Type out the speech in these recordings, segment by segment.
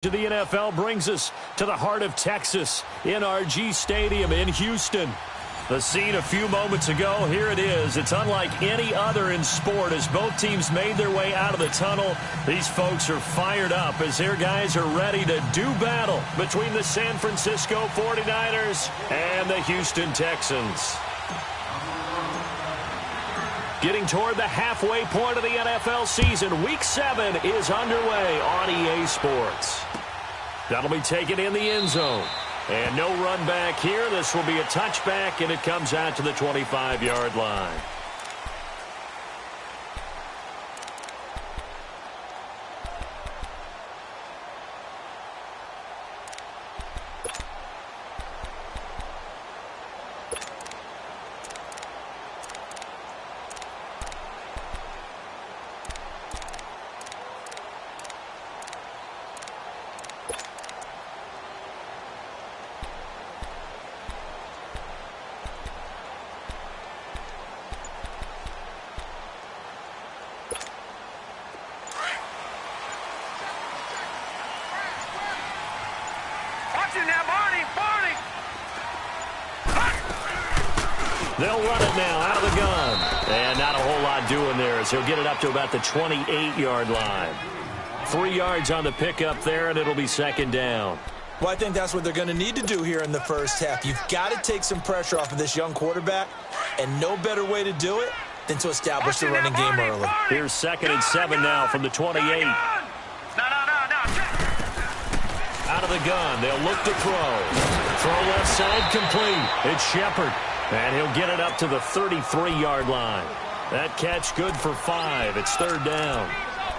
To the NFL brings us to the heart of Texas, NRG Stadium in Houston. The scene a few moments ago, here it is. It's unlike any other in sport as both teams made their way out of the tunnel. These folks are fired up as their guys are ready to do battle between the San Francisco 49ers and the Houston Texans. Getting toward the halfway point of the NFL season, Week 7 is underway on EA Sports. That'll be taken in the end zone. And no run back here. This will be a touchback, and it comes out to the 25-yard line. They'll run it now out of the gun. And not a whole lot doing there as he'll get it up to about the 28-yard line. 3 yards on the pickup there, and it'll be second down. Well, I think that's what they're going to need to do here in the first half. You've got to take some pressure off of this young quarterback, and no better way to do it than to establish the running game early. Here's 2nd and 7 now from the 28. Out of the gun, they'll look to throw. Throw left side complete. It's Shepard. And he'll get it up to the 33-yard line. That catch good for 5. It's third down.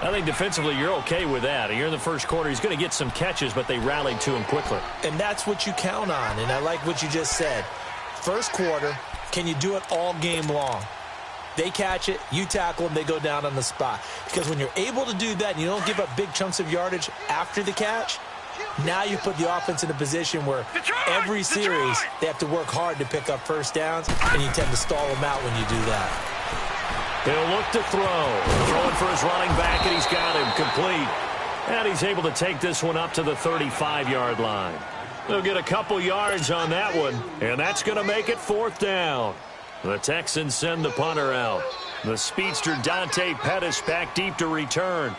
I think defensively you're okay with that. Here in the first quarter, he's going to get some catches, but they rallied to him quickly. And that's what you count on, and I like what you just said. First quarter, can you do it all game long? They catch it, you tackle them, they go down on the spot. Because when you're able to do that and you don't give up big chunks of yardage after the catch, now you put the offense in a position where every series they have to work hard to pick up first downs, and you tend to stall them out when you do that. He'll look to throw. Throwing for his running back, and he's got him complete. And he's able to take this one up to the 35-yard line. They'll get a couple yards on that one, and that's going to make it fourth down. The Texans send the punter out. The speedster Dante Pettis back deep to return.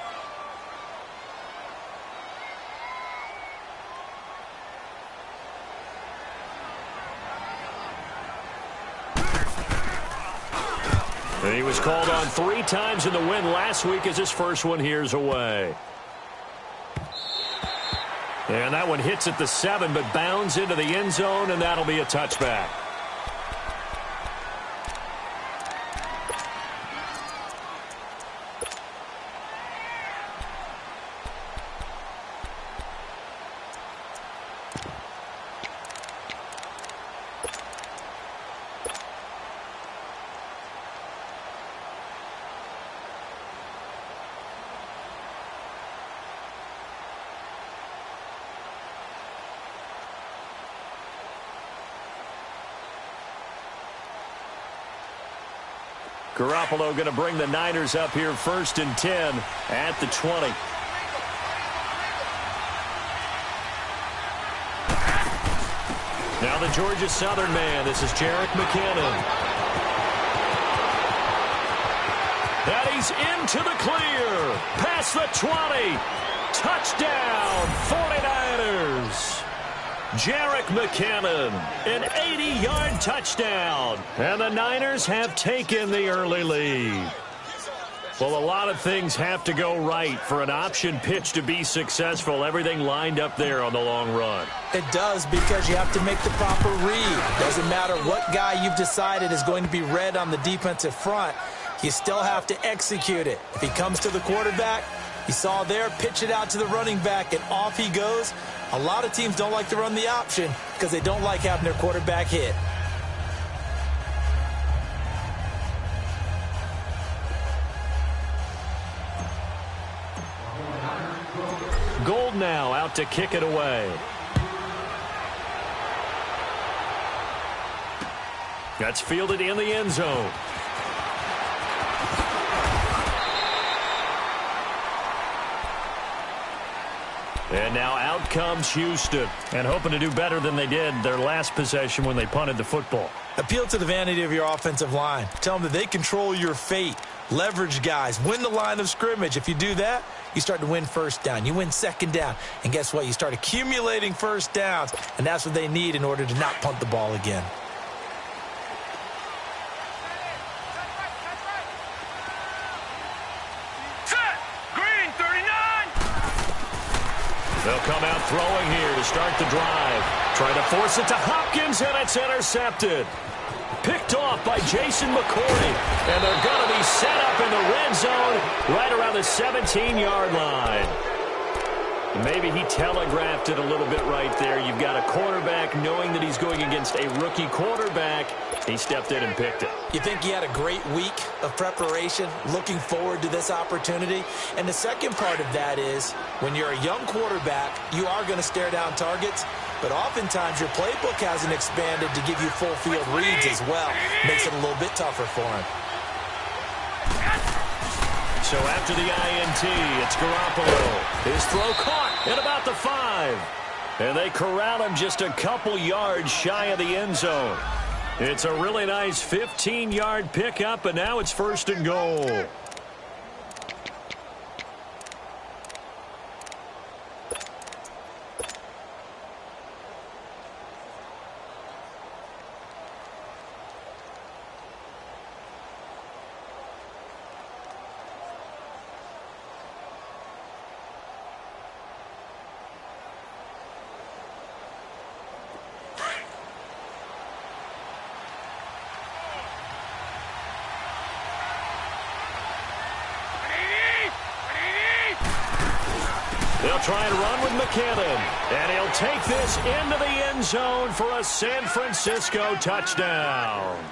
And he was called on 3 times in the win last week as his first one here's away. And that one hits at the 7, but bounds into the end zone, and that'll be a touchback. Garoppolo going to bring the Niners up here 1st and 10 at the 20. Now the Georgia Southern man. This is Jerick McKinnon. And he's into the clear. Past the 20. Touchdown, 49ers. Jerick McKinnon, an 80-yard touchdown. And the Niners have taken the early lead. Well, a lot of things have to go right for an option pitch to be successful. Everything lined up there on the long run. It does, because you have to make the proper read. Doesn't matter what guy you've decided is going to be read on the defensive front. You still have to execute it. If he comes to the quarterback, you saw there, pitch it out to the running back, and off he goes. A lot of teams don't like to run the option because they don't like having their quarterback hit. Gold now out to kick it away. That's fielded in the end zone. And now out comes Houston. And hoping to do better than they did their last possession when they punted the football. Appeal to the vanity of your offensive line. Tell them that they control your fate. Leverage guys. Win the line of scrimmage. If you do that, you start to win first down. You win second down. And guess what? You start accumulating first downs. And that's what they need in order to not punt the ball again. They'll come out throwing here to start the drive. Trying to force it to Hopkins, and it's intercepted. Picked off by Jason McCourty. And they're going to be set up in the red zone right around the 17-yard line. Maybe he telegraphed it a little bit right there. You've got a quarterback knowing that he's going against a rookie quarterback. He stepped in and picked it. You think he had a great week of preparation, looking forward to this opportunity? And the second part of that is, when you're a young quarterback, you are going to stare down targets, but oftentimes your playbook hasn't expanded to give you full field reads as well. Makes it a little bit tougher for him. So after the INT, it's Garoppolo. His throw caught at about the 5. And they corral him just a couple yards shy of the end zone. It's a really nice 15-yard pickup, and now it's 1st and goal. They'll try and run with McKinnon. And he'll take this into the end zone for a San Francisco touchdown.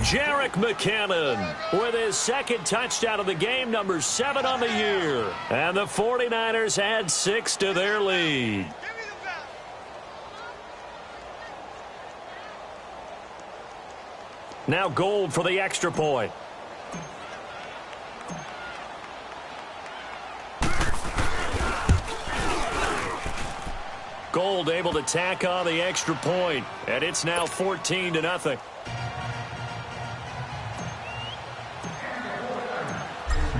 Jerick McKinnon with his second touchdown of the game, number 7 on the year. And the 49ers add 6 to their lead. Now Gold for the extra point. Gold able to tack on the extra point, and it's now 14-0.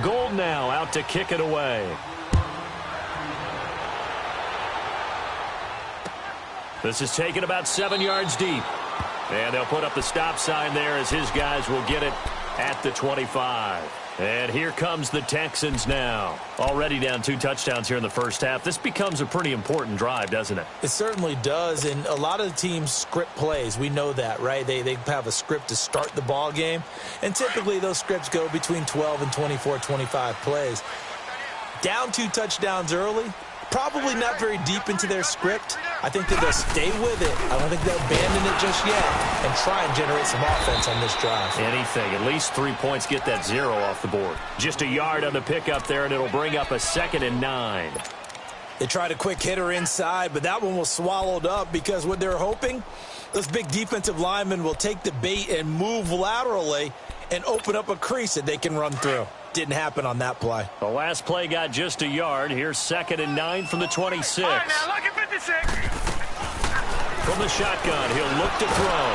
Gold now out to kick it away. This is taken about 7 yards deep. And they'll put up the stop sign there as his guys will get it at the 25. And here comes the Texans now. Already down 2 touchdowns here in the first half. This becomes a pretty important drive, doesn't it? It certainly does, and a lot of the teams script plays. We know that, right? They have a script to start the ball game, and typically those scripts go between 12 and 24, 25 plays. Down 2 touchdowns early, probably not very deep into their script. I think that they'll stay with it. I don't think they'll abandon it just yet and try and generate some offense on this drive. Anything. At least 3 points get that 0 off the board. Just a yard on the pickup there, and it'll bring up a 2nd and 9. They tried a quick hitter inside, but that one was swallowed up because what they're hoping, those big defensive linemen will take the bait and move laterally and open up a crease that they can run through. Didn't happen on that play. The last play got just a yard. Here's 2nd and 9 from the 26. All right, now, look at 56. From the shotgun, he'll look to throw.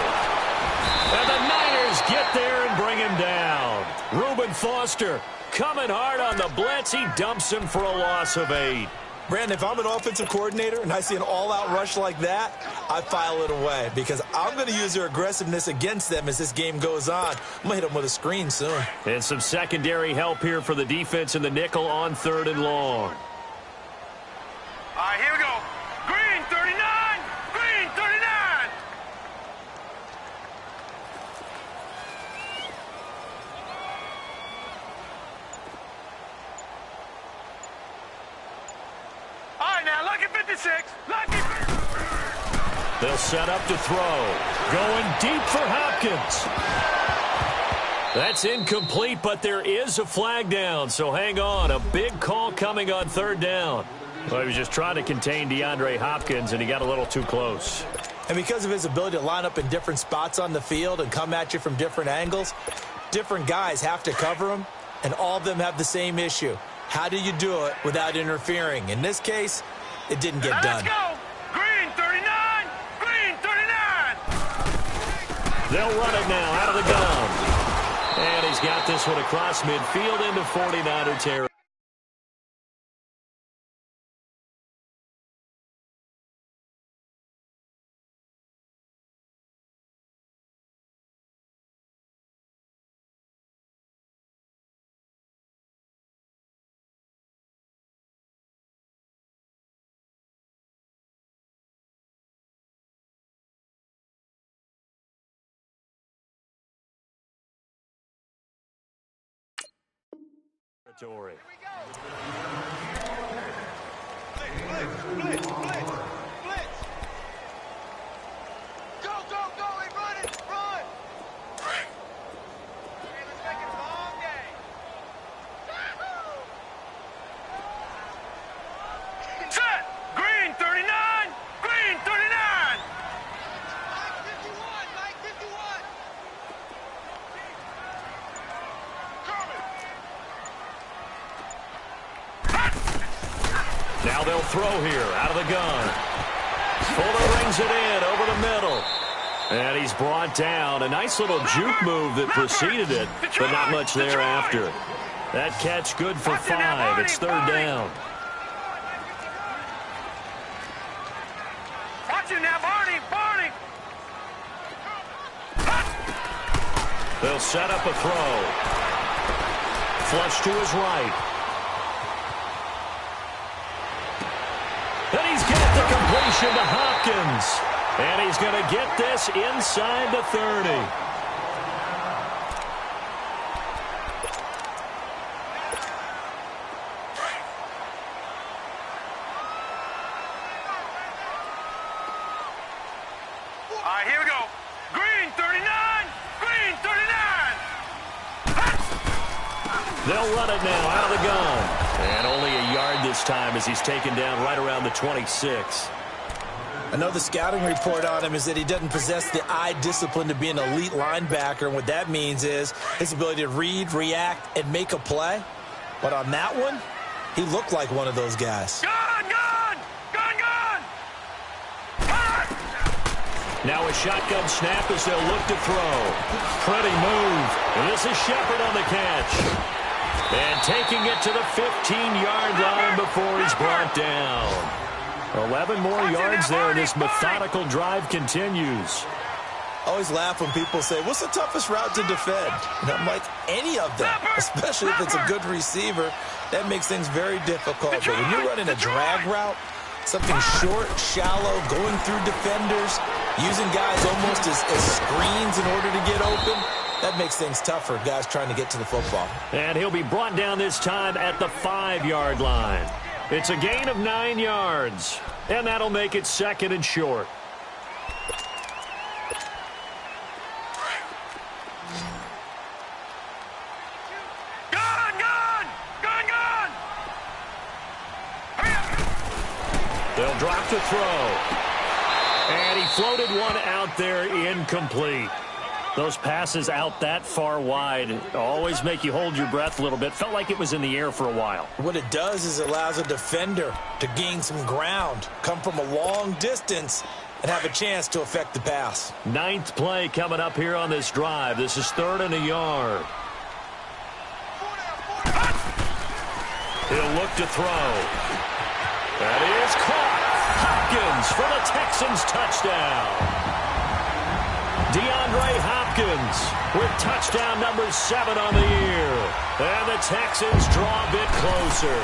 And the Niners get there and bring him down. Reuben Foster coming hard on the blitz. He dumps him for a loss of 8. Brandon, if I'm an offensive coordinator and I see an all-out rush like that, I file it away because I'm going to use their aggressiveness against them as this game goes on. I'm going to hit them with a screen soon. And some secondary help here for the defense in the nickel on 3rd and long. All right, here we go. Green, 39. Green, 39. All right, now, look at 56. They'll set up to throw. Going deep for Hopkins. That's incomplete, but there is a flag down, so hang on. A big call coming on 3rd down. Well, he was just trying to contain DeAndre Hopkins, and he got a little too close. And because of his ability to line up in different spots on the field and come at you from different angles, different guys have to cover him, and all of them have the same issue. How do you do it without interfering? In this case, it didn't get Now done. let's go. Green 39. Green 39. They'll run it now out of the gun. And he's got this one across midfield into 49er territory. Territory. Blitz. Go, go, go. Hey, run it. Run. Okay, let's make it a long game. Set. Green 39. Green 39. Mike 51. Mike 51. Coming. Now they'll throw here out of the gun. Fuller rings it in over the middle. And he's brought down. A nice little juke move that preceded it, but not much thereafter. That catch good for 5. It's third down. Watch it now, Barney. Barney. They'll set up a throw. Flush to his right. And he's got the completion to Hopkins. And he's going to get this inside the 30. All right, here we go. Green 39. Green 39. They'll run it now out of the gun. And only a yard this time as he's taken down right around the 26. I know the scouting report on him is that he doesn't possess the eye discipline to be an elite linebacker, and what that means is his ability to read, react, and make a play. But on that one, he looked like one of those guys. Gun, gun. Gun, gun. Now a shotgun snap as they'll look to throw. Pretty move. And this is Shepard on the catch. And taking it to the 15-yard line before he's brought down. 11 more yards there, and this methodical drive continues. I always laugh when people say, what's the toughest route to defend? And I'm like, any of them, especially if it's a good receiver. That makes things very difficult. But when you're running a drag route, something short, shallow, going through defenders, using guys almost as screens in order to get open, that makes things tougher, guys trying to get to the football. And he'll be brought down this time at the 5-yard line. It's a gain of 9 yards, and that'll make it second and short. Gun, gun. Gun, gun. They'll drop to throw. And he floated one out there incomplete. Those passes out that far wide always make you hold your breath a little bit. Felt like it was in the air for a while. What it does is it allows a defender to gain some ground, come from a long distance, and have a chance to affect the pass. 9th play coming up here on this drive. This is 3rd and a yard. He'll look to throw. That is caught. Hopkins for the Texans touchdown. DeAndre Hopkins with touchdown number 7 on the year. And the Texans draw a bit closer.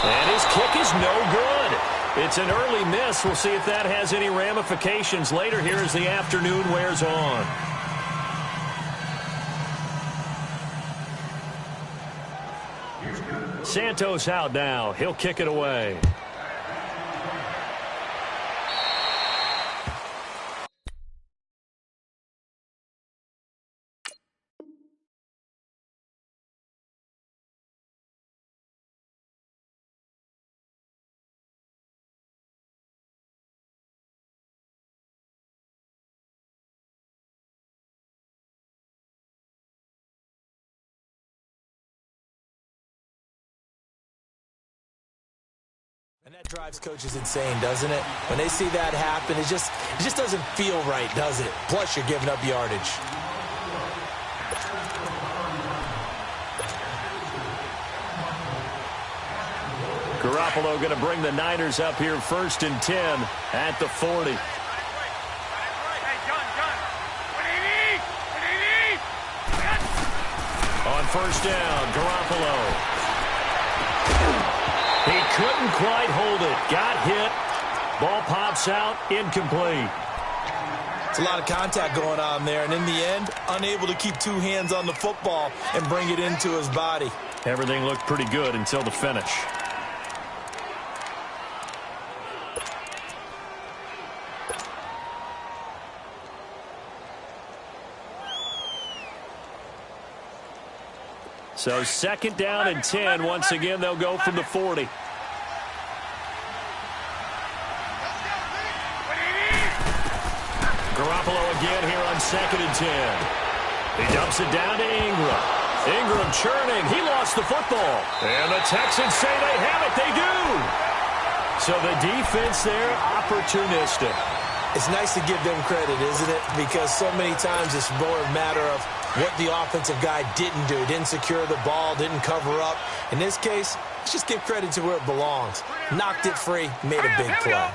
And his kick is no good. It's an early miss. We'll see if that has any ramifications later here as the afternoon wears on. Santos out now. He'll kick it away. And that drives coaches insane, doesn't it? When they see that happen, it just doesn't feel right, does it? Plus, you're giving up yardage. Garoppolo going to bring the Niners up here 1st and 10 at the 40. On 1st down, Garoppolo. He couldn't quite hold it. Got hit. Ball pops out. Incomplete. It's a lot of contact going on there, and in the end, unable to keep two hands on the football and bring it into his body. Everything looked pretty good until the finish. So 2nd down and 10. Once again, they'll go from the 40. Garoppolo again here on 2nd and 10. He dumps it down to Ingram. Ingram churning. He lost the football. And the Texans say they have it. They do. So the defense there, opportunistic. It's nice to give them credit, isn't it? Because so many times it's more a matter of what the offensive guy didn't do. Didn't secure the ball, didn't cover up. In this case, let's just give credit to where it belongs. Knocked it free, made a big play.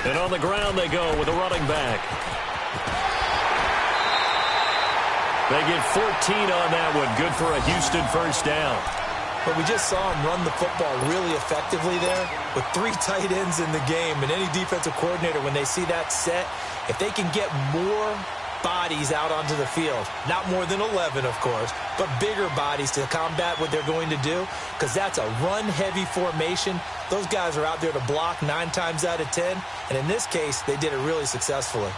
And on the ground they go with a running back. They get 14 on that one. Good for a Houston 1st down. But we just saw him run the football really effectively there with 3 tight ends in the game. And any defensive coordinator, when they see that set, if they can get more bodies out onto the field, not more than 11, of course, but bigger bodies to combat what they're going to do, because that's a run-heavy formation. Those guys are out there to block 9 times out of 10, and in this case, they did it really successfully.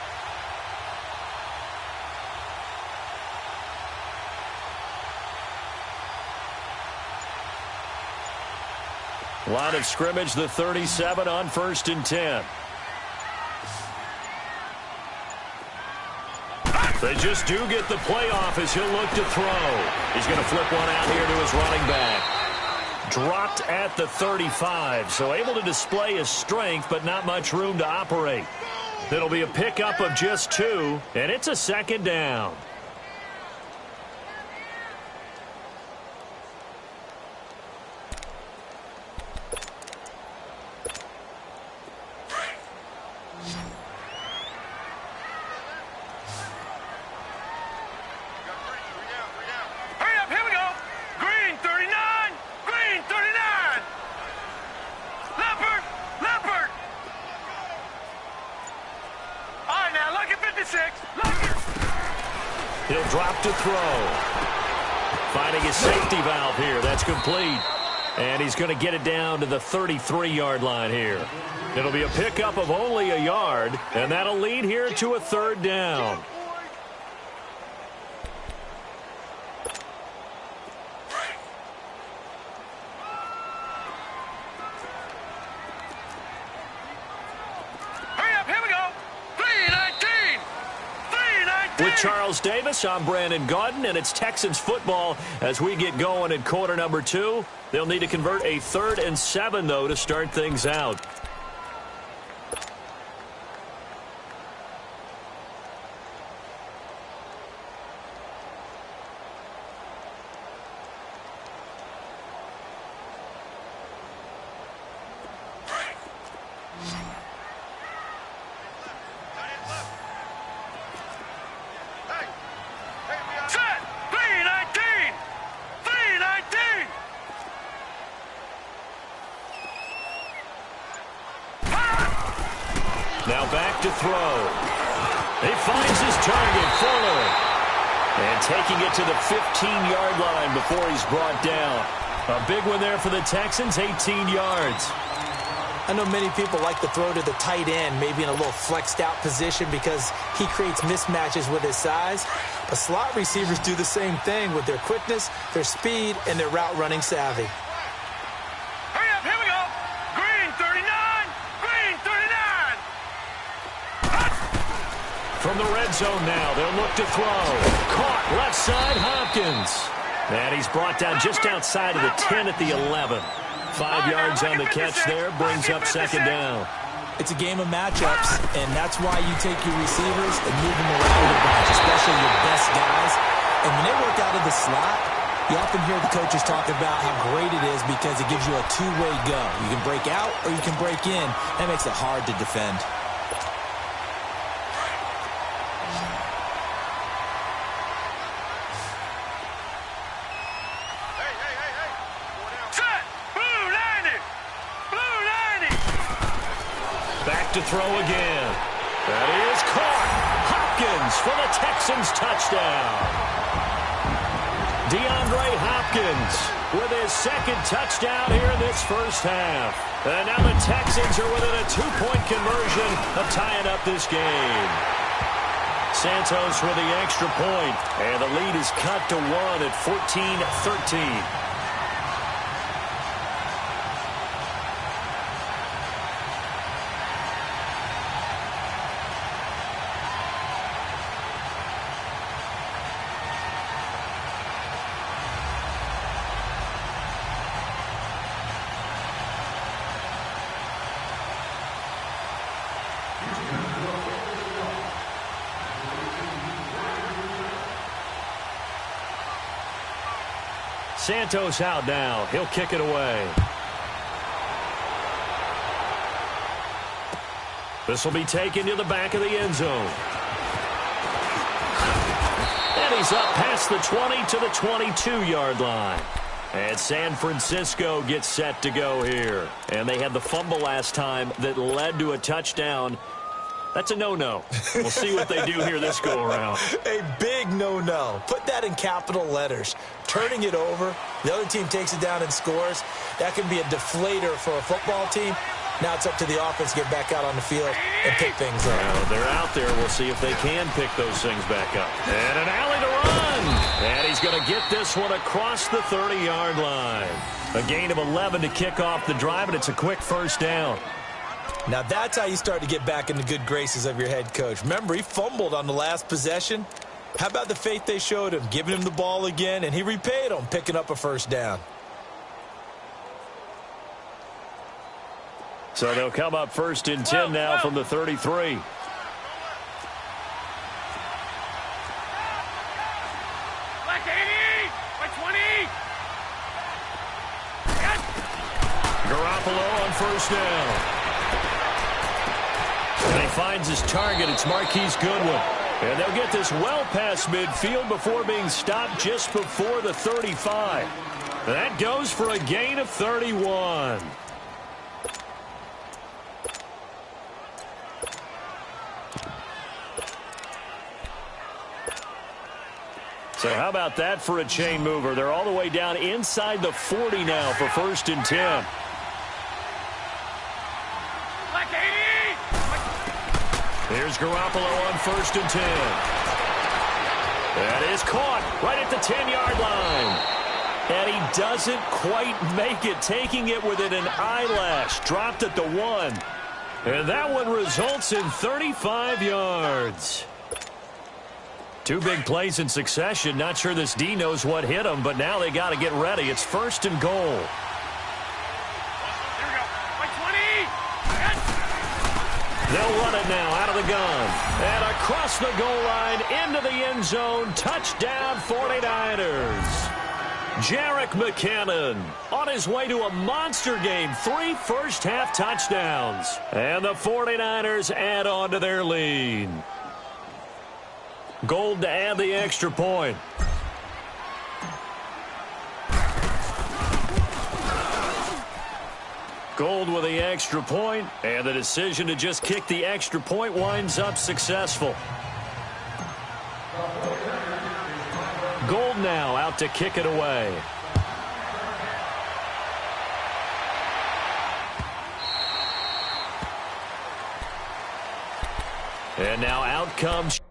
Line of scrimmage, the 37 on 1st and 10. They just do get the playoff as he'll look to throw. He's going to flip one out here to his running back. Dropped at the 35, so able to display his strength, but not much room to operate. It'll be a pickup of just 2, and it's a 2nd down. He'll drop to throw. Finding his safety valve here. That's complete. And he's going to get it down to the 33-yard line here. It'll be a pickup of only a yard, and that'll lead here to a 3rd down. With Charles Davis, I'm Brandon Gaudin, and it's Texans football as we get going in quarter number 2. They'll need to convert a 3rd and 7, though, to start things out. Now back to throw. He finds his target, Fuller. And taking it to the 15-yard line before he's brought down. A big one there for the Texans, 18 yards. I know many people like to throw to the tight end, maybe in a little flexed out position because he creates mismatches with his size. But slot receivers do the same thing with their quickness, their speed, and their route running savvy. Hurry up, here we go. Green. From the red zone now, they'll look to throw. Caught left side, Hopkins. And he's brought down just outside of the 10 at the 11. 5 yards on the catch there, brings up second down. It's a game of matchups, and that's why you take your receivers and move them around a bunch, especially your best guys. And when they work out of the slot, you often hear the coaches talk about how great it is because it gives you a two-way go. You can break out or you can break in. That makes it hard to defend. To throw again. That is caught. Hopkins for the Texans touchdown. DeAndre Hopkins with his second touchdown here in this first half. And now the Texans are within a 2-point conversion of tying up this game. Santos with the extra point, and the lead is cut to 1 at 14-13. Santos out now. He'll kick it away. This will be taken to the back of the end zone. And he's up past the 20 to the 22-yard line. And San Francisco gets set to go here. And they had the fumble last time that led to a touchdown. That's a no-no. We'll see what they do here this go-around. A big no-no. Put that in capital letters. Turning it over, the other team takes it down and scores. That can be a deflator for a football team. Now it's up to the offense to get back out on the field and pick things up. Well, they're out there. We'll see if they can pick those things back up. And an alley to run. And he's going to get this one across the 30-yard line. A gain of 11 to kick off the drive, and it's a quick first down. Now that's how you start to get back in the good graces of your head coach. Remember, he fumbled on the last possession. How about the faith they showed him, giving him the ball again, and he repaid them, picking up a first down. So they'll come up first and 10 now from the 33. Garoppolo on first down. And he finds his target. It's Marquise Goodwin. And they'll get this well past midfield before being stopped just before the 35. That goes for a gain of 31. So how about that for a chain mover? They're all the way down inside the 40 now for first and 10. Here's Garoppolo on first and 10. That is caught right at the 10-yard line. And he doesn't quite make it, taking it within an eyelash. Dropped at the 1. And that one results in 35 yards. Two big plays in succession. Not sure this D knows what hit him, but now they got to get ready. It's first and goal. They'll run it now out of the gun. And across the goal line into the end zone. Touchdown 49ers. Jerick McKinnon on his way to a monster game. 3 first-half touchdowns. And the 49ers add on to their lead. Gold to add the extra point. Gold with the extra point, and the decision to just kick the extra point winds up successful. Gold now out to kick it away. And now out comes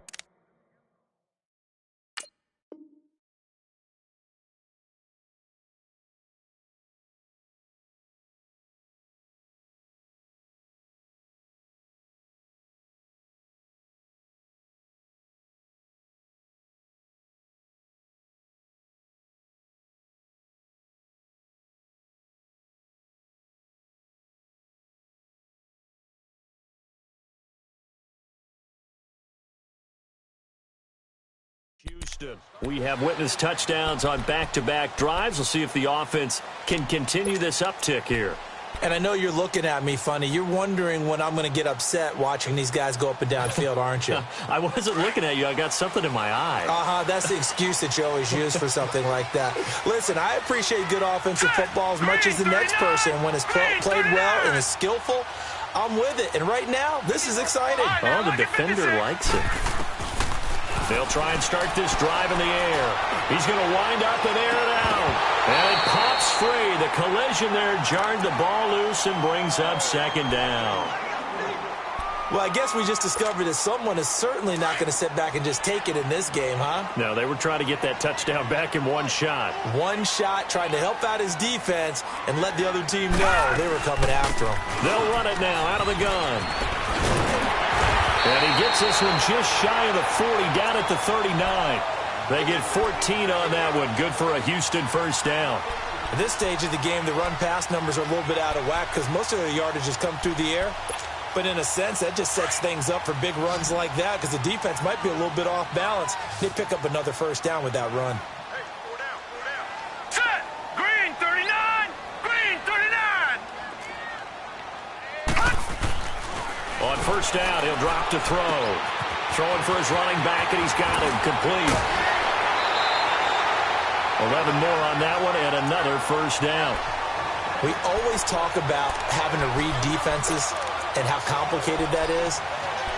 Houston. We have witnessed touchdowns on back-to-back drives. We'll see if the offense can continue this uptick here. And I know you're looking at me funny. You're wondering when I'm going to get upset watching these guys go up and down field, aren't you? I wasn't looking at you. I got something in my eye. That's the excuse that you always use for something like that. Listen, I appreciate good offensive football as much as the next person. When it's played well and is skillful, I'm with it. And right now, this is exciting. Oh, the defender likes it. They'll try and start this drive in the air. He's going to wind up and air it out. And it pops free. The collision there jarred the ball loose and brings up second down. Well, I guess we just discovered that someone is certainly not going to sit back and just take it in this game, huh? No, they were trying to get that touchdown back in one shot. One shot, trying to help out his defense and let the other team know they were coming after him. They'll run it now out of the gun. And he gets this one just shy of the 40, down at the 39. They get 14 on that one. Good for a Houston first down. At this stage of the game, the run-pass numbers are a little bit out of whack because most of their yardage has come through the air. But in a sense, that just sets things up for big runs like that because the defense might be a little bit off balance. They pick up another first down with that run. Hey, 4 down, 4 down. Set! Green 39! Green 39! On first down, he'll drop to throw. Throwing for his running back, and he's got him complete. 11 more on that one, and another first down. We always talk about having to read defenses and how complicated that is.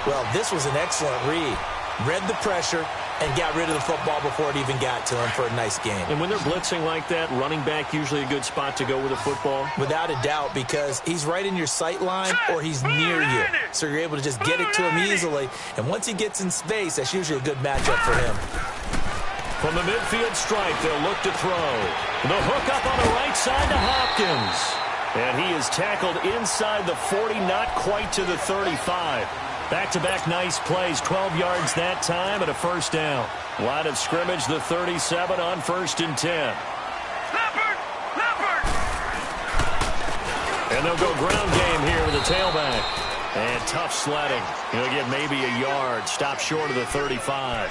Well, this was an excellent read. Read the pressure and got rid of the football before it even got to him for a nice game. And when they're blitzing like that, running back usually a good spot to go with a football? Without a doubt, because he's right in your sight line or he's near you. So you're able to just get it to him easily. And once he gets in space, that's usually a good matchup for him. From the midfield stripe, they'll look to throw. The hook up on the right side to Hopkins. And he is tackled inside the 40, not quite to the 35. Back-to-back nice plays, 12 yards that time and a first down. Line of scrimmage, the 37 on 1st and 10. Leopard! Leopard! And they'll go ground game here with the tailback. And tough sledding. He'll get maybe a yard, stop short of the 35.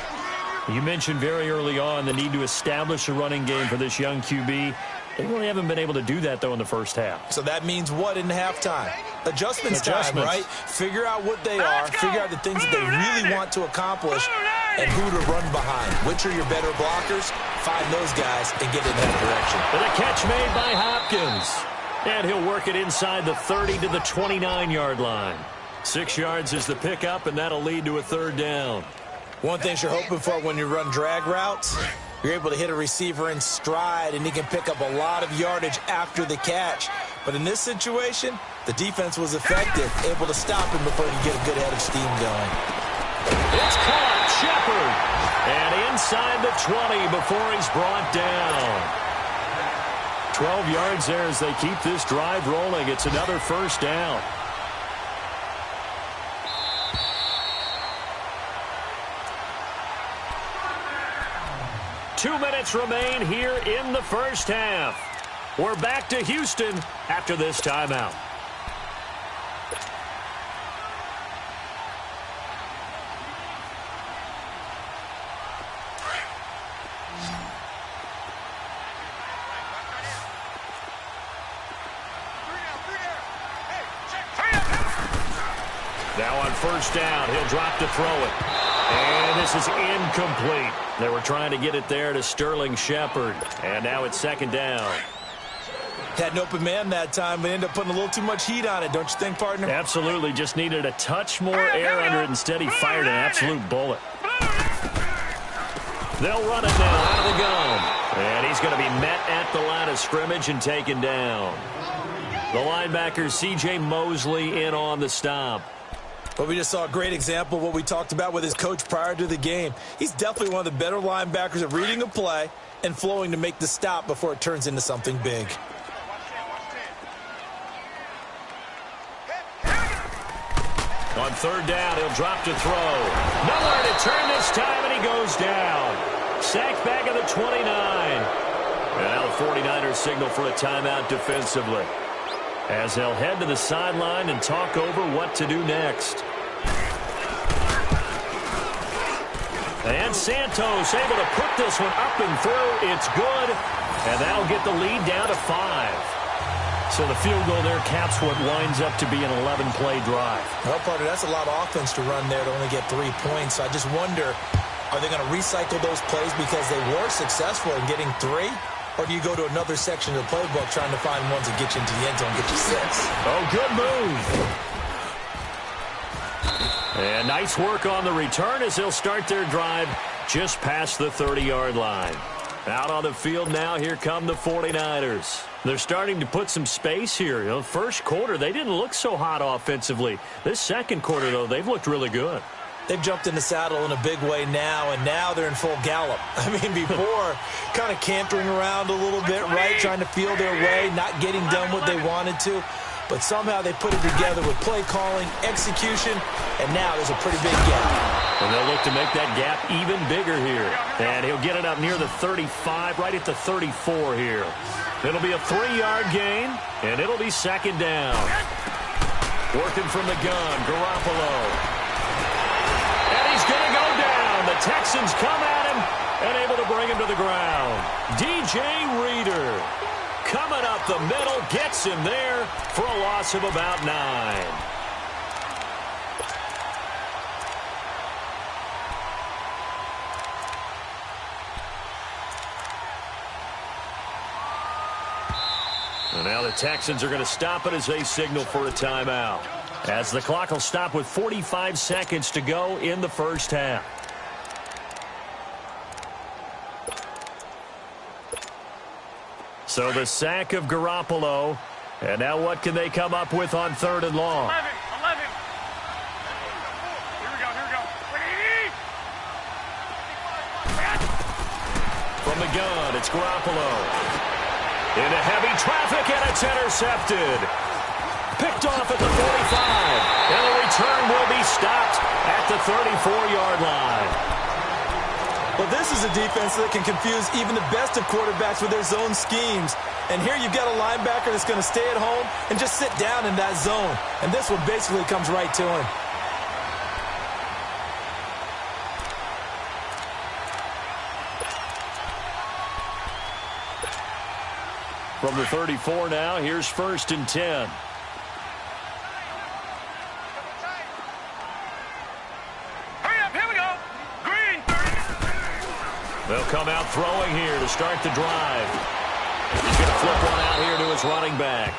You mentioned very early on the need to establish a running game for this young QB. They really haven't been able to do that, though, in the first half. So that means what in halftime? Adjustments time, right? Figure out what they are, figure out the things that they really want to accomplish, and who to run behind. Which are your better blockers? Find those guys and get in that direction. And a catch made by Hopkins. And he'll work it inside the 30 to the 29-yard line. 6 yards is the pickup, and that'll lead to a third down. One thing you're hoping for when you run drag routes, you're able to hit a receiver in stride, and he can pick up a lot of yardage after the catch. But in this situation, the defense was effective, able to stop him before he could get a good head of steam going. It's caught, Shepard. And inside the 20 before he's brought down. 12 yards there as they keep this drive rolling. It's another first down. Two minutes remain here in the first half. We're back to Houston after this timeout. Now on first down, he'll drop to throw it. And this is incomplete. They were trying to get it there to Sterling Shepard. And now it's second down. Had an open man that time, but ended up putting a little too much heat on it, don't you think, partner? Absolutely. Just needed a touch more air under it. Instead, he fired an absolute bullet. They'll run it now out of the gun. And he's going to be met at the line of scrimmage and taken down. The linebacker, C.J. Mosley, in on the stop. But we just saw a great example of what we talked about with his coach prior to the game. He's definitely one of the better linebackers at reading a play and flowing to make the stop before it turns into something big. On third down, he'll drop to throw. Nowhere to turn this time, and he goes down. Sacked back at the 29. And now the 49ers signal for a timeout defensively, as they'll head to the sideline and talk over what to do next. And Santos able to put this one up and through. It's good. And that'll get the lead down to 5. So the field goal there caps what winds up to be an 11-play drive. Well, partner, that's a lot of offense to run there to only get 3 points. So I just wonder, are they going to recycle those plays because they were successful in getting 3? Or do you go to another section of the playbook trying to find ones that get you into the end zone and get you 6? Oh, good move. And nice work on the return as they'll start their drive just past the 30-yard line. Out on the field now, here come the 49ers. They're starting to put some space here. You know, first quarter, they didn't look so hot offensively. This second quarter, though, they've looked really good. They've jumped in the saddle in a big way now, and now they're in full gallop. I mean, before, kind of cantering around a little bit, right, trying to feel their way, not getting done what they wanted to. But somehow they put it together with play calling, execution, and now there's a pretty big gap. And they'll look to make that gap even bigger here. And he'll get it up near the 35, right at the 34 here. It'll be a 3-yard gain, and it'll be second down. Working from the gun, Garoppolo. And he's going to go down. The Texans come at him and able to bring him to the ground. DJ Reader coming up the middle, gets him there for a loss of about 9. And now the Texans are going to stop it as they signal for a timeout. As the clock will stop with 45 seconds to go in the first half. So the sack of Garoppolo. And now what can they come up with on 3rd and long? 11. Here we go. From the gun, it's Garoppolo. Into heavy traffic, and it's intercepted. Picked off at the 45. And the return will be stopped at the 34-yard line. Well, this is a defense that can confuse even the best of quarterbacks with their zone schemes. And here you've got a linebacker that's going to stay at home and just sit down in that zone. And this one basically comes right to him. From the 34 now, here's 1st and 10. Hurry up, here we go. Green, 30. They'll come out throwing here to start the drive. He's going to flip one out here to his running back.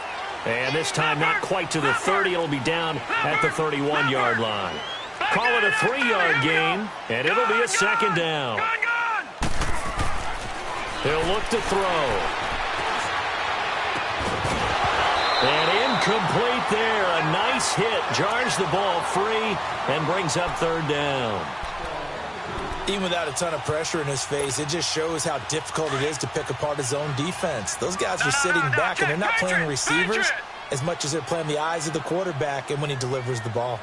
And this time not quite to the 30. It'll be down at the 31-yard line. Call it a 3-yard gain, and it'll be a second down. He'll look to throw. And incomplete there. A nice hit. Jars the ball free and brings up 3rd down. Even without a ton of pressure in his face, it just shows how difficult it is to pick apart his own defense. Those guys are sitting back, and they're not playing receivers as much as they're playing the eyes of the quarterback and when he delivers the ball.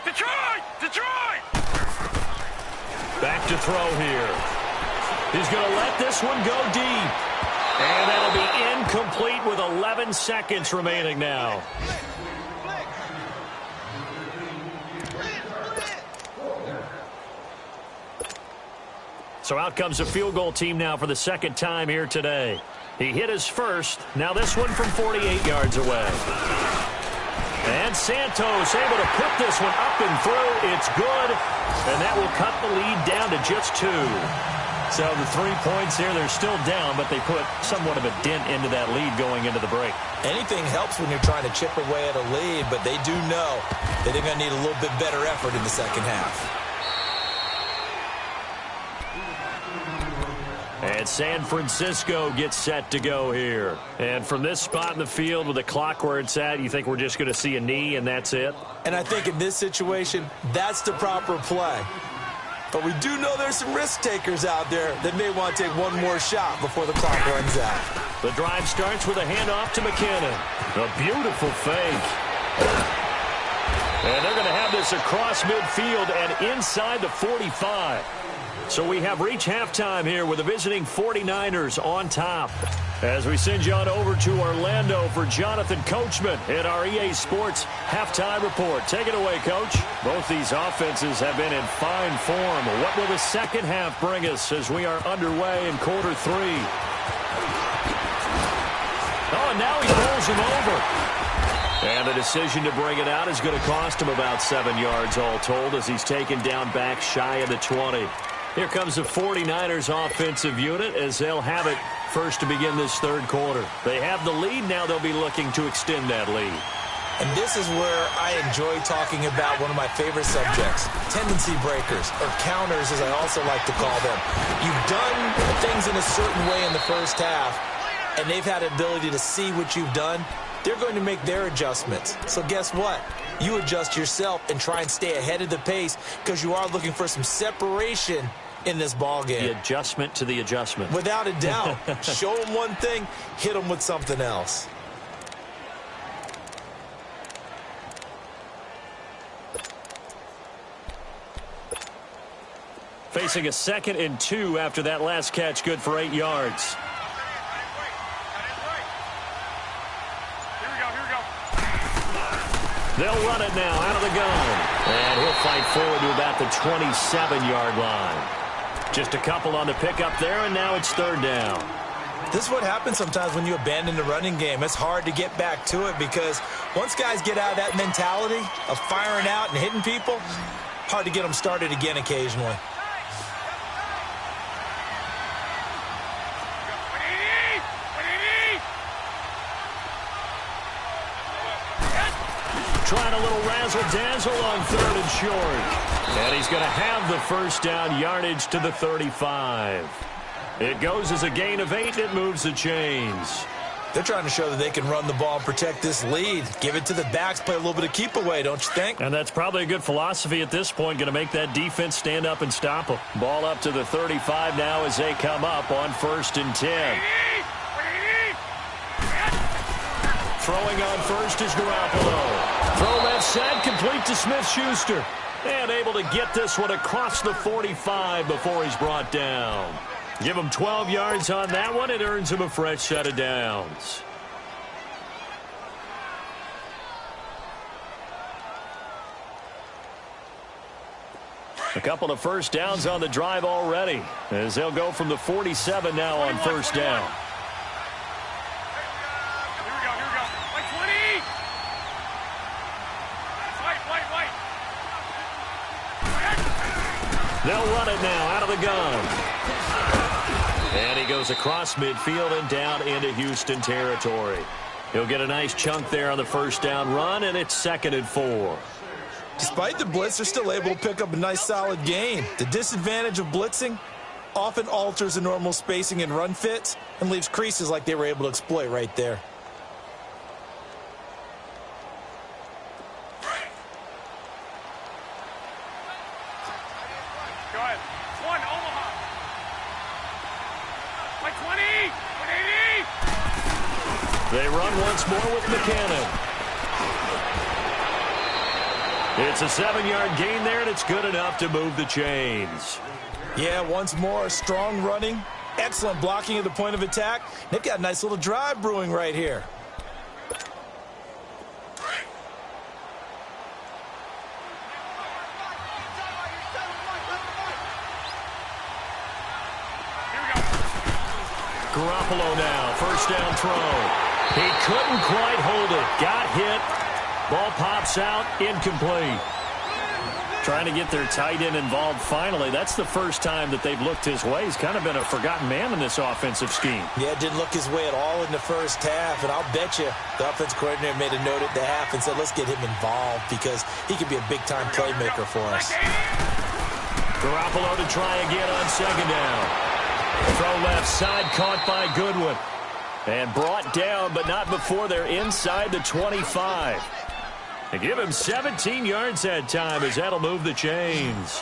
Detroit! Back to throw here. He's going to let this one go deep. And that'll be incomplete with 11 seconds remaining now. So out comes the field goal team now for the second time here today. He hit his first. Now this one from 48 yards away. And Santos able to put this one up and through. It's good. And that will cut the lead down to just 2. So the 3 points here, they're still down, but they put somewhat of a dent into that lead going into the break. Anything helps when you're trying to chip away at a lead, but they do know that they're going to need a little bit better effort in the second half. And San Francisco gets set to go here. And from this spot in the field with the clock where it's at, you think we're just going to see a knee and that's it? And I think in this situation, that's the proper play. But we do know there's some risk takers out there that may want to take one more shot before the clock runs out. The drive starts with a handoff to McKinnon. A beautiful fake. And they're going to have this across midfield and inside the 45. So we have reached halftime here with the visiting 49ers on top. As we send you on over to Orlando for Jonathan Coachman in our EA Sports halftime report. Take it away, Coach. Both these offenses have been in fine form. What will the second half bring us as we are underway in quarter three? Oh, and now he rolls him over. And the decision to bring it out is going to cost him about 7 yards all told as he's taken down back shy of the 20. Here comes the 49ers offensive unit as they'll have it first to begin this third quarter. They have the lead. Now they'll be looking to extend that lead. And this is where I enjoy talking about one of my favorite subjects, tendency breakers, or counters as I also like to call them. You've done things in a certain way in the first half, and they've had the ability to see what you've done. They're going to make their adjustments. So guess what? You adjust yourself and try and stay ahead of the pace because you are looking for some separation in this ball game. The adjustment to the adjustment. Without a doubt. Show them one thing, hit them with something else. Facing a 2nd and 2 after that last catch, good for 8 yards. They'll run it now out of the gun. And he'll fight forward to about the 27-yard line. Just a couple on the pickup there, and now it's third down. This is what happens sometimes when you abandon the running game. It's hard to get back to it because once guys get out of that mentality of firing out and hitting people, hard to get them started again occasionally. Trying a little razzle-dazzle on 3rd and short. And he's going to have the first down, yardage to the 35. It goes as a gain of 8. It moves the chains. They're trying to show that they can run the ball and protect this lead. Give it to the backs, play a little bit of keep away, don't you think? And that's probably a good philosophy at this point. Going to make that defense stand up and stop them. Ball up to the 35 now as they come up on 1st and 10. Throwing on first is Garoppolo. Throw left side, complete to Smith-Schuster. And able to get this one across the 45 before he's brought down. Give him 12 yards on that one. It earns him a fresh set of downs. A couple of first downs on the drive already as they'll go from the 47 now on first down. They'll run it now out of the gun. And he goes across midfield and down into Houston territory. He'll get a nice chunk there on the first down run, and it's 2nd and 4. Despite the blitz, they're still able to pick up a nice solid gain. The disadvantage of blitzing often alters the normal spacing and run fits and leaves creases like they were able to exploit right there. They run once more with McCannon. It's a 7-yard gain there, and it's good enough to move the chains. Yeah, once more, strong running, excellent blocking at the point of attack. They've got a nice little drive brewing right here. Garoppolo now, first down throw. He couldn't quite hold it. Got hit. Ball pops out, incomplete. Trying to get their tight end involved finally. That's the first time that they've looked his way. He's kind of been a forgotten man in this offensive scheme. Yeah, didn't look his way at all in the first half, and I'll bet you the offense coordinator made a note at the half and said, let's get him involved because he could be a big-time playmaker for us. Garoppolo to try again on 2nd down. Throw left side, caught by Goodwin. And brought down, but not before they're inside the 25. They give him 17 yards that time as that'll move the chains.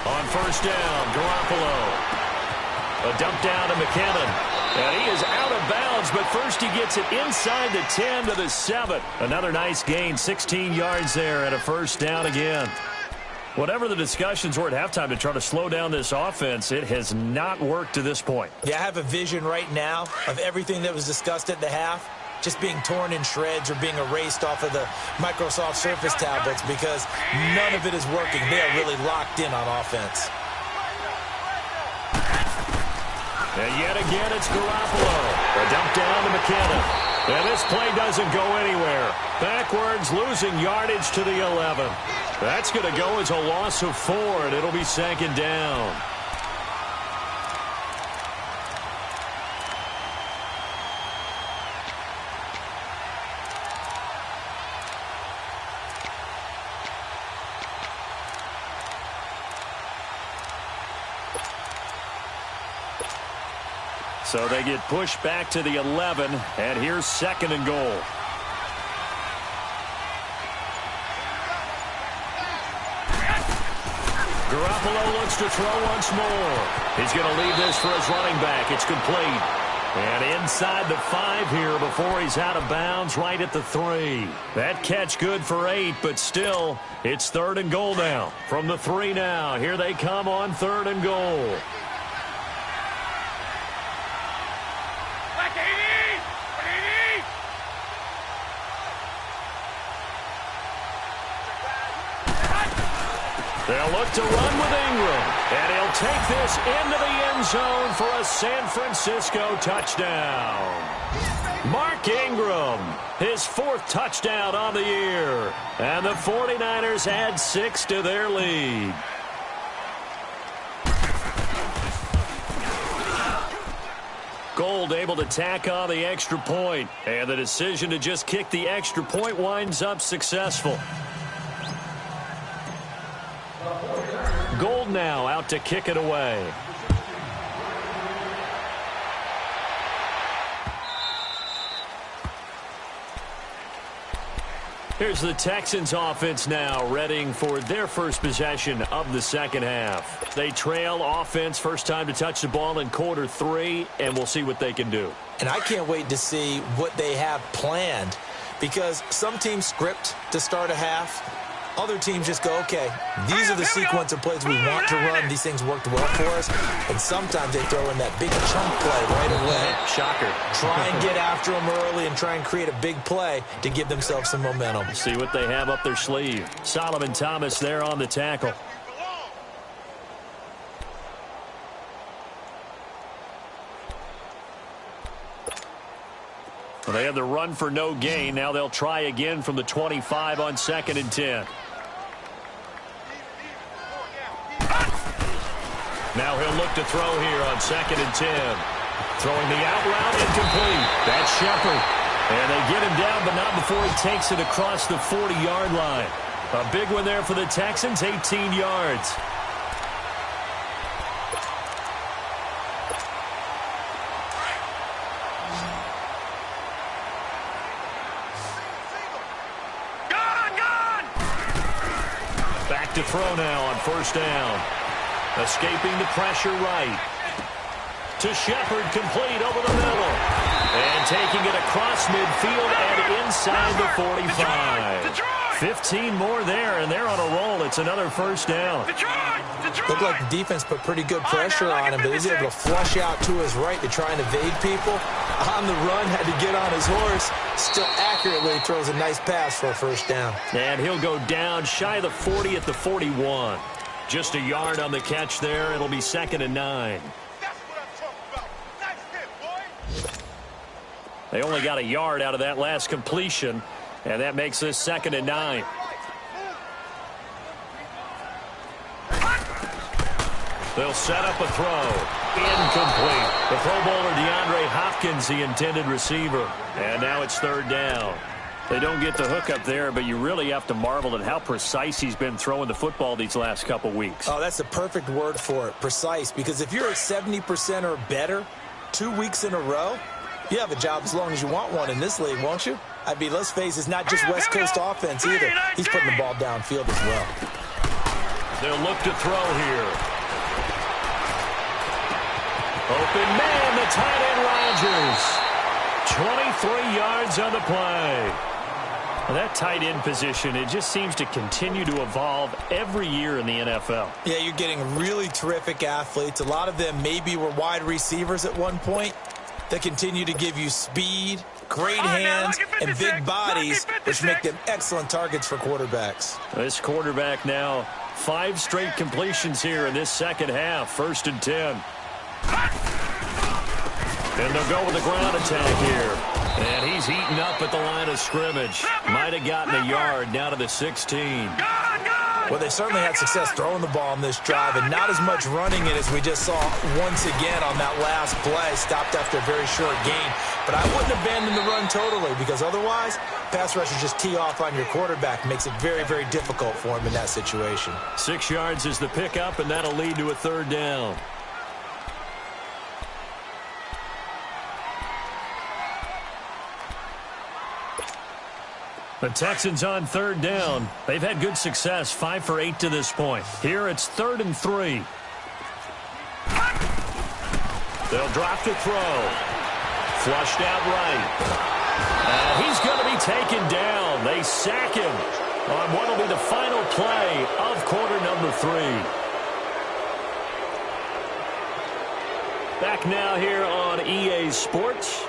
On first down, Garoppolo. A dump down to McCannon. And he is out of bounds, but first he gets it inside the 10 to the 7. Another nice gain, 16 yards there, and a first down again. Whatever the discussions were at halftime to try to slow down this offense, it has not worked to this point. Yeah, I have a vision right now of everything that was discussed at the half just being torn in shreds or being erased off of the Microsoft Surface tablets because none of it is working. They are really locked in on offense. And yet again, it's Garoppolo. A dump down to McKinnon. And this play doesn't go anywhere. Backwards, losing yardage to the 11. That's going to go as a loss of 4, and it'll be 2nd down. So they get pushed back to the 11, and here's 2nd and goal. Garoppolo looks to throw once more. He's going to leave this for his running back. It's complete. And inside the 5 here before he's out of bounds, right at the 3. That catch good for 8, but still, it's 3rd and goal now. From the 3 now, here they come on 3rd and goal. They'll look to run with Ingram, and he'll take this into the end zone for a San Francisco touchdown. Mark Ingram, his 4th touchdown on the year, and the 49ers add 6 to their lead. Gold able to tack on the extra point, and the decision to just kick the extra point winds up successful. Gold now out to kick it away. Here's the Texans offense now, readying for their first possession of the 2nd half. They trail offense, first time to touch the ball in quarter 3, and we'll see what they can do. And I can't wait to see what they have planned because some teams script to start a half. Other teams just go, okay, these are the sequence of plays we want to run. These things worked well for us. And sometimes they throw in that big chunk play right away. Shocker. Try and get after them early and try and create a big play to give themselves some momentum. See what they have up their sleeve. Solomon Thomas there on the tackle. Well, they had the run for no gain. Now they'll try again from the 25 on 2nd and 10. Now he'll look to throw here on 2nd and 10. Throwing the out route, incomplete. That's Shepard. And they get him down, but not before he takes it across the 40-yard line. A big one there for the Texans, 18 yards. Back to throw now on 1st down. Escaping the pressure right. To Shepard, complete over the middle. And taking it across midfield and inside the 45. 15 more there, and they're on a roll. It's another 1st down. Looked like the defense put pretty good pressure on him, but he was able to flush out to his right to try and evade people. On the run, had to get on his horse. Still accurately throws a nice pass for a 1st down. And he'll go down shy of the 40 at the 41. Just a yard on the catch there. It'll be 2nd and 9. That's what I'm talking about. Nice hit, boy. They only got a yard out of that last completion, and that makes this 2nd and 9. They'll set up a throw. Incomplete. The Pro Bowler DeAndre Hopkins, the intended receiver. And now it's 3rd down. They don't get the hook up there, but you really have to marvel at how precise he's been throwing the football these last couple weeks. Oh, that's the perfect word for it, precise. Because if you're at 70% or better 2 weeks in a row, you have a job as long as you want one in this league, won't you? I mean, let's face it, it's not just West Coast offense either. He's putting the ball downfield as well. They'll look to throw here. Open man, the tight end Rodgers. 23 yards on the play. Well, that tight end position, it just seems to continue to evolve every year in the NFL. Yeah, you're getting really terrific athletes. A lot of them maybe were wide receivers at one point that continue to give you speed, great hands, and big bodies, which make them excellent targets for quarterbacks. This quarterback now 5 straight completions here in this second half. 1st and 10. And they'll go with the ground attack here. And he's heating up at the line of scrimmage. Might have gotten a yard down to the 16. Well, they certainly had success throwing the ball on this drive, and not as much running it as we just saw once again on that last play. Stopped after a very short gain. But I wouldn't abandon the run totally, because otherwise, pass rushers just tee off on your quarterback. Makes it very, very difficult for him in that situation. 6 yards is the pickup, and that'll lead to a 3rd down. The Texans on 3rd down. They've had good success, 5 for 8 to this point. Here it's 3rd and 3. They'll drop to throw. Flushed out right. He's going to be taken down. They sack him on what will be the final play of quarter number 3. Back now here on EA Sports.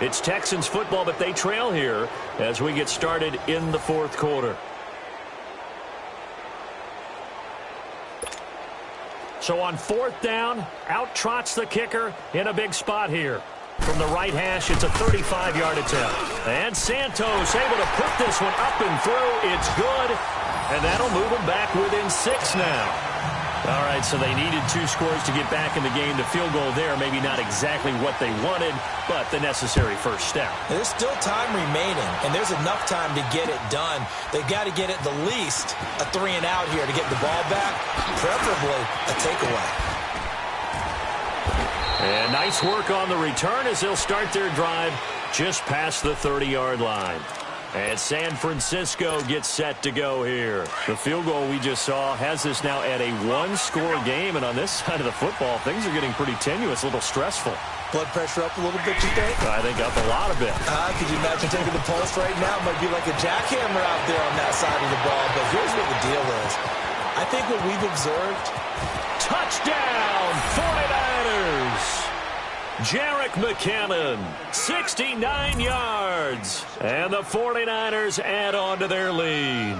It's Texans football, but they trail here as we get started in the 4th quarter. So on 4th down, out trots the kicker in a big spot here. From the right hash, it's a 35-yard attempt. And Santos able to put this one up and through. It's good, and that'll move them back within 6 now. All right, so they needed 2 scores to get back in the game. The field goal there, maybe not exactly what they wanted, but the necessary first step. There's still time remaining, and there's enough time to get it done. They've got to get at the least a 3-and-out here to get the ball back, preferably a takeaway. And nice work on the return as they'll start their drive just past the 30-yard line. And San Francisco gets set to go here. The field goal we just saw has this now at a 1-score game. And on this side of the football, things are getting pretty tenuous, a little stressful. Blood pressure up a little bit, you think? I think up a lot of it. Could you imagine taking the pulse right now? It might be like a jackhammer out there on that side of the ball. But here's what the deal is. I think what we've observed. Touchdown, 49ers! Jerick McKinnon, 69 yards. And the 49ers add on to their lead.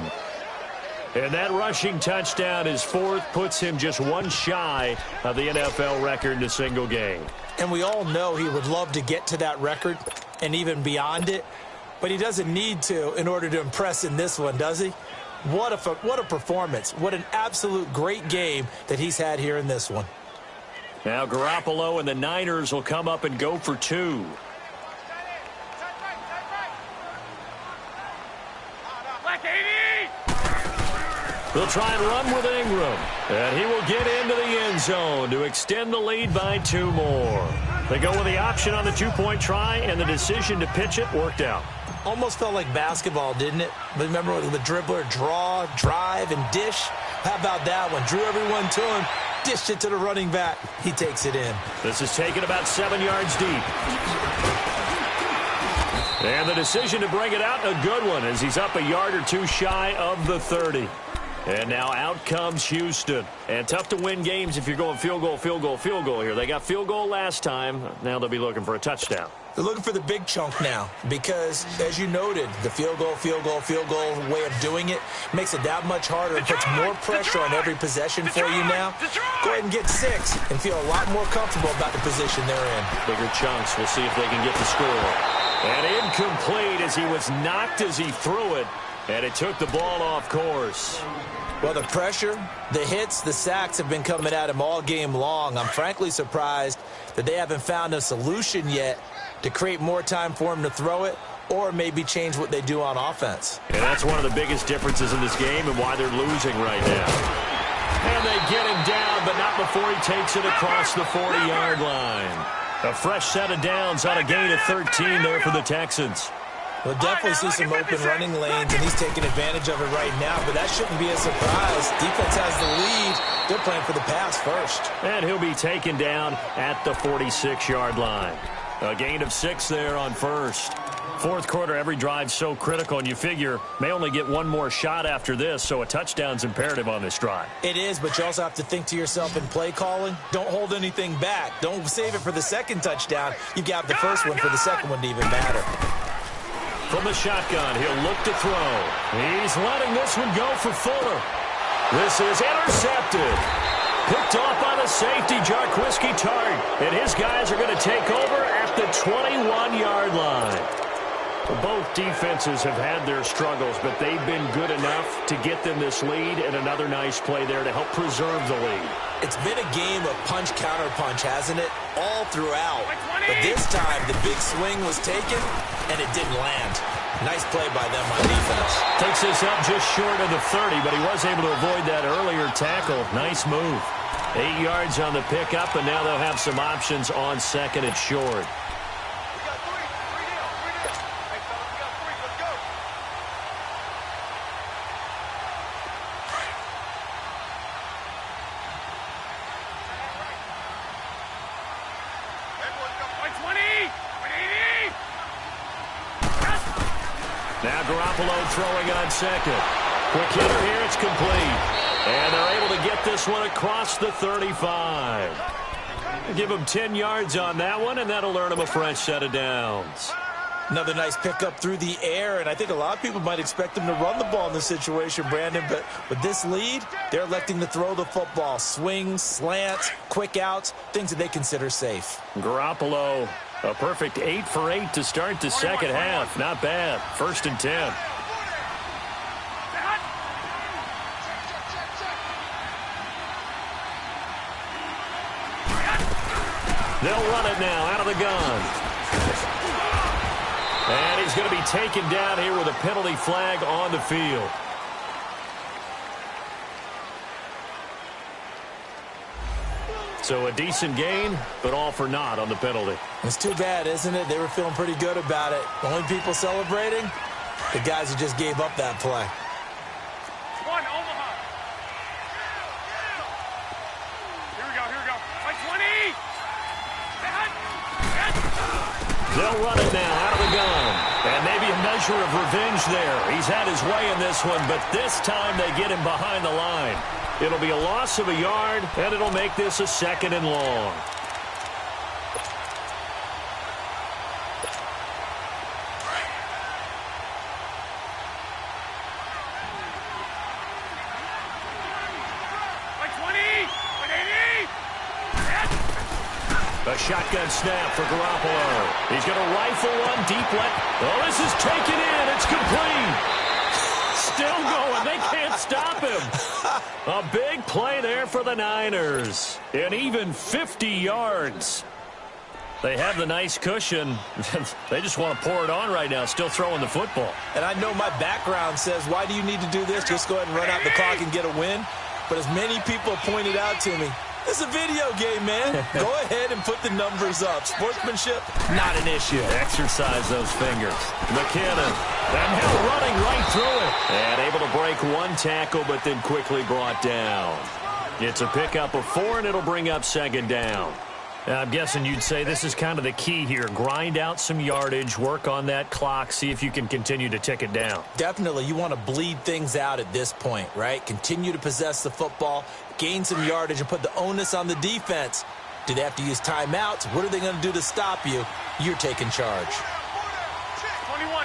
And that rushing touchdown, his 4th, puts him just 1 shy of the NFL record in a single game. And we all know he would love to get to that record and even beyond it. But he doesn't need to in order to impress in this one, does he? What a performance. What an absolute great game that he's had here in this one. Now Garoppolo and the Niners will come up and go for 2. They'll try and run with Ingram. And he will get into the end zone to extend the lead by 2 more. They go with the option on the 2-point try, and the decision to pitch it worked out. Almost felt like basketball, didn't it? Remember the dribbler, draw, drive, and dish? How about that one? Drew everyone to him, dished it to the running back. He takes it in. This is taken about 7 yards deep. And the decision to bring it out, a good one, as he's up a yard or 2 shy of the 30. And now out comes Houston. And tough to win games if you're going field goal, field goal, field goal here. They got field goal last time. Now they'll be looking for a touchdown. They're looking for the big chunk now because, as you noted, the field goal way of doing it makes it that much harder and puts more pressure on every possession for you now. Go ahead and get 6 and feel a lot more comfortable about the position they're in. Bigger chunks. We'll see if they can get the score. And incomplete as he was knocked as he threw it, and it took the ball off course. Well, the pressure, the hits, the sacks have been coming at him all game long. I'm frankly surprised that they haven't found a solution yet to create more time for him to throw it or maybe change what they do on offense. And that's one of the biggest differences in this game and why they're losing right now. And they get him down, but not before he takes it across the 40-yard line. A fresh set of downs on a gain of 13 there for the Texans. We'll definitely see some open running lanes, and he's taking advantage of it right now, but that shouldn't be a surprise. Defense has the lead. They're playing for the pass first. And he'll be taken down at the 46-yard line. A gain of 6 there on first. Fourth quarter, every drive's so critical, and you figure may only get one more shot after this, so a touchdown's imperative on this drive. It is, but you also have to think to yourself in play calling, don't hold anything back. Don't save it for the second touchdown. You got the first one for the second one to even matter. From the shotgun, he'll look to throw. He's letting this one go for Fuller. This is intercepted. Picked off by the safety, Jarquiski Tart. And his guys are going to take over at the 21-yard line. Both defenses have had their struggles, but they've been good enough to get them this lead, and another nice play there to help preserve the lead. It's been a game of punch-counter-punch, hasn't it? All throughout. But this time, the big swing was taken, and it didn't land. Nice play by them on defense. Takes this up just short of the 30, but he was able to avoid that earlier tackle. Nice move. 8 yards on the pickup, and now they'll have some options on second and short. Now Garoppolo throwing on second. Quick hitter here, it's complete. And they're able to get this one across the 35. Give them 10 yards on that one, and that'll earn them a fresh set of downs. Another nice pickup through the air, and I think a lot of people might expect them to run the ball in this situation, Brandon, but with this lead, they're electing to throw the football. Swings, slants, quick outs, things that they consider safe. Garoppolo, a perfect 8 for 8 to start the second half. Not bad. 1st and 10. They'll run it now out of the gun. And he's going to be taken down here with a penalty flag on the field. So a decent gain, but all for naught on the penalty. It's too bad, isn't it? They were feeling pretty good about it. The only people celebrating, the guys who just gave up that play. One, Omaha. Here we go. Like 20. They'll run it now out of the gun. And maybe a measure of revenge there. He's had his way in this one, but this time they get him behind the line. It'll be a loss of a yard, and it'll make this a 2nd and long. A shotgun snap for Garoppolo. He's going to rifle one deep left. Oh, this is taken in. It's complete. Still going. They can't stop him. A big play there for the Niners. And even 50 yards. They have the nice cushion. They just want to pour it on right now, still throwing the football. And I know my background says, why do you need to do this? Just go ahead and run out the clock and get a win. But as many people pointed out to me, this is a video game, man. Go ahead and put the numbers up. Sportsmanship, not an issue. Exercise those fingers. McKinnon. And now running right through it. And able to break one tackle, but then quickly brought down. It's a pickup of 4, and it'll bring up 2nd down. I'm guessing you'd say this is kind of the key here. Grind out some yardage, work on that clock, see if you can continue to tick it down. Definitely. You want to bleed things out at this point, right? Continue to possess the football, gain some yardage, and put the onus on the defense. Do they have to use timeouts? What are they going to do to stop you? You're taking charge. 21.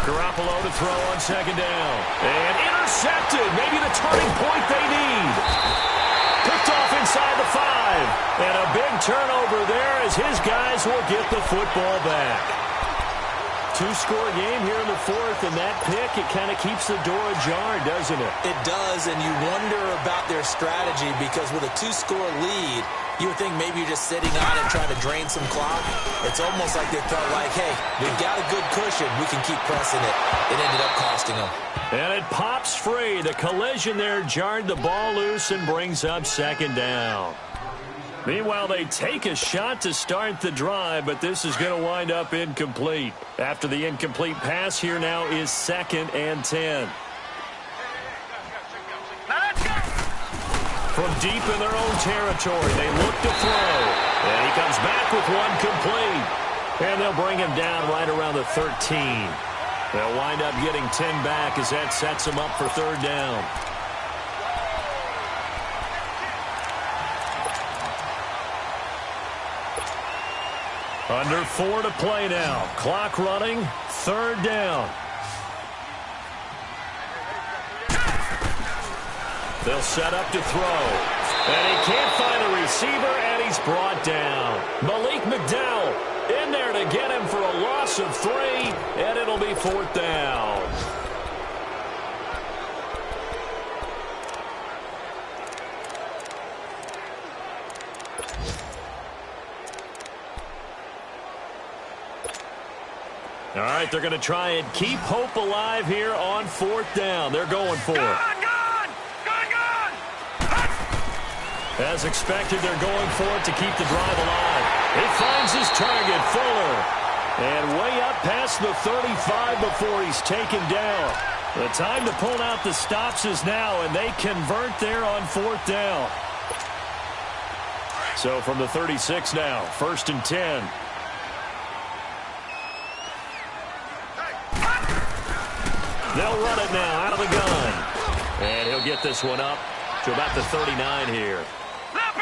Garoppolo to throw on 2nd down. And intercepted. Maybe the turning point they need. Picked off inside the 5. And a big turnover there as his guys will get the football back. 2-score game here in the 4th, and that pick, it kind of keeps the door ajar, doesn't it? It does, and you wonder about their strategy because with a 2-score lead, you would think maybe you're just sitting on it trying to drain some clock. It's almost like they felt like, hey, we've got a good cushion. We can keep pressing it. It ended up costing them. And it pops free. The collision there jarred the ball loose and brings up 2nd down. Meanwhile, they take a shot to start the drive, but this is going to wind up incomplete. After the incomplete pass, here now is 2nd and 10. From deep in their own territory, they look to throw. And he comes back with one complete. And they'll bring him down right around the 13. They'll wind up getting 10 back as that sets them up for third down. Under 4 to play now. Clock running. Third down. They'll set up to throw. And he can't find a receiver, and he's brought down. Malik McDowell in there to get him for a loss of 3, and it'll be fourth down. All right, they're going to try and keep hope alive here on fourth down. They're going for it. As expected, they're going for it to keep the drive alive. He finds his target, Fuller. And way up past the 35 before he's taken down. The time to pull out the stops is now, and they convert there on fourth down. So from the 36 now, 1st and 10. They'll run it now out of the gun. And he'll get this one up to about the 39 here.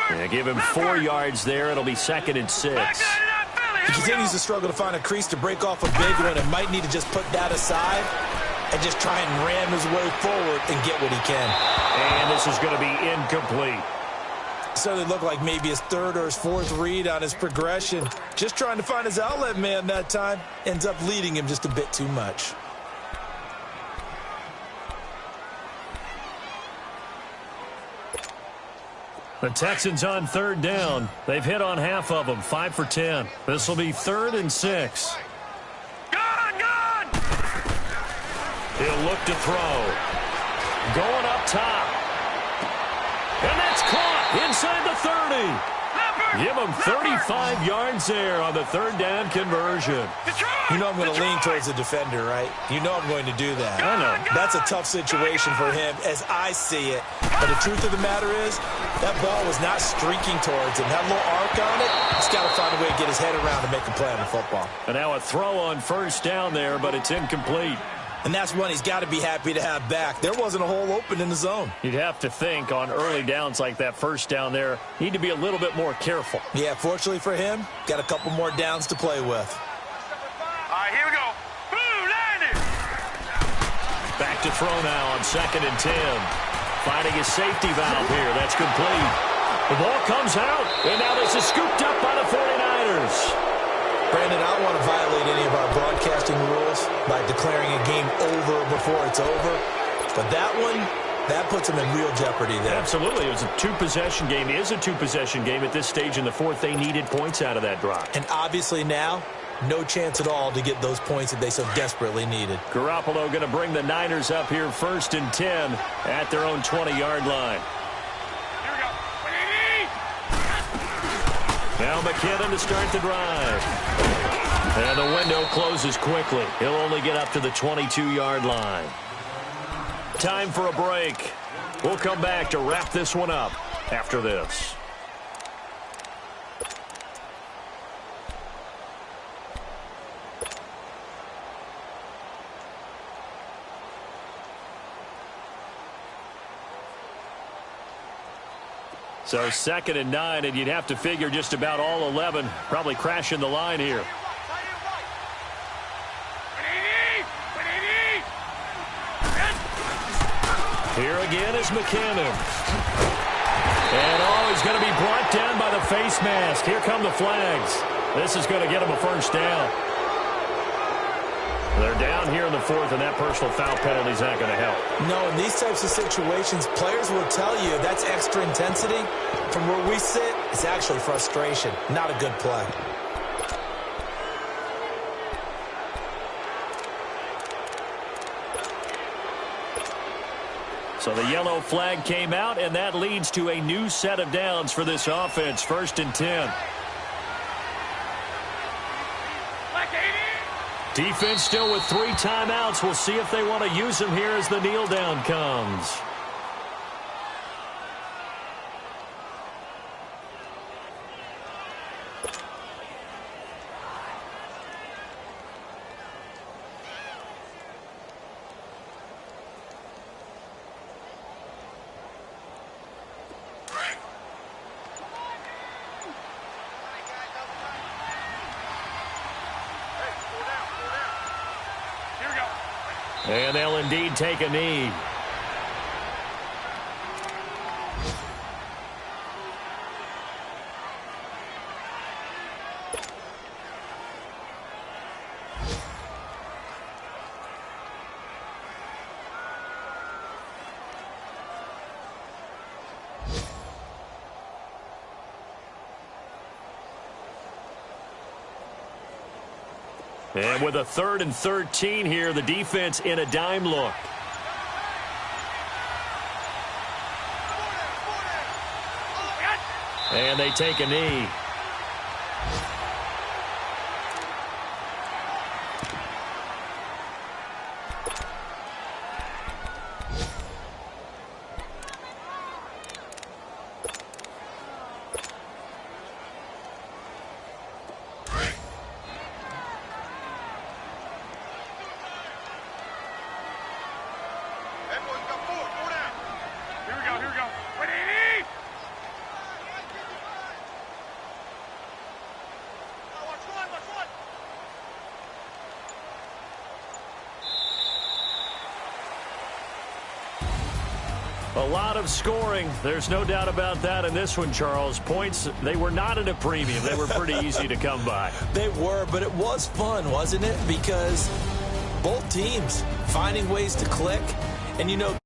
Yeah, give him 4 yards there. It'll be 2nd and 6. He continues to struggle to find a crease to break off a big one and might need to just put that aside and just try and ram his way forward and get what he can. And this is going to be incomplete. Certainly looked like maybe his 3rd or his 4th read on his progression. Just trying to find his outlet man that time. Ends up leading him just a bit too much. The Texans on third down. They've hit on half of them, 5 for 10. This will be 3rd and 6. Gone! He'll look to throw. Going up top. And that's caught inside the 30. Give him 35 yards there on the third down conversion. You know I'm going to lean towards the defender, right? You know I'm going to do that. I know. That's a tough situation for him as I see it. But the truth of the matter is, that ball was not streaking towards him. That little arc on it, he's got to find a way to get his head around to make a play on the football. And now a throw on first down there, but it's incomplete. And that's one he's got to be happy to have back. There wasn't a hole open in the zone. You'd have to think on early downs like that first down there, need to be a little bit more careful. Yeah, fortunately for him, got a couple more downs to play with. All right, here we go. Boom, landed. Back to throw now on 2nd and 10. Finding his safety valve here. That's complete. The ball comes out, and now this is scooped up by the 49ers. Brandon, I don't want to violate any of our broadcasting rules by declaring a game over before it's over. But that one, that puts him in real jeopardy there. Absolutely. It was a 2-possession game. It is a 2-possession game at this stage in the 4th. They needed points out of that drive. And obviously now, no chance at all to get those points that they so desperately needed. Garoppolo going to bring the Niners up here 1st and 10 at their own 20-yard line. Here we go. Now McKinnon to start the drive. And the window closes quickly. He'll only get up to the 22-yard line. Time for a break. We'll come back to wrap this one up after this. So 2nd and 9, and you'd have to figure just about all 11 probably crashing the line here. Here again is McKinnon. And he's going to be brought down by the face mask. Here come the flags. This is going to get him a first down. They're down here in the 4th, and that personal foul penalty is not going to help. No, in these types of situations, players will tell you that's extra intensity. From where we sit, it's actually frustration, not a good play. So the yellow flag came out, and that leads to a new set of downs for this offense. 1st and 10. Defense still with 3 timeouts. We'll see if they want to use them here as the kneel down comes. And they'll indeed take a knee. And with a 3rd and 13 here, the defense in a dime look. And they take a knee. A lot of scoring. There's no doubt about that in this one, Charles. Points, they were not at a premium. They were pretty easy to come by. They were, but it was fun, wasn't it? Because both teams finding ways to click. And, you know,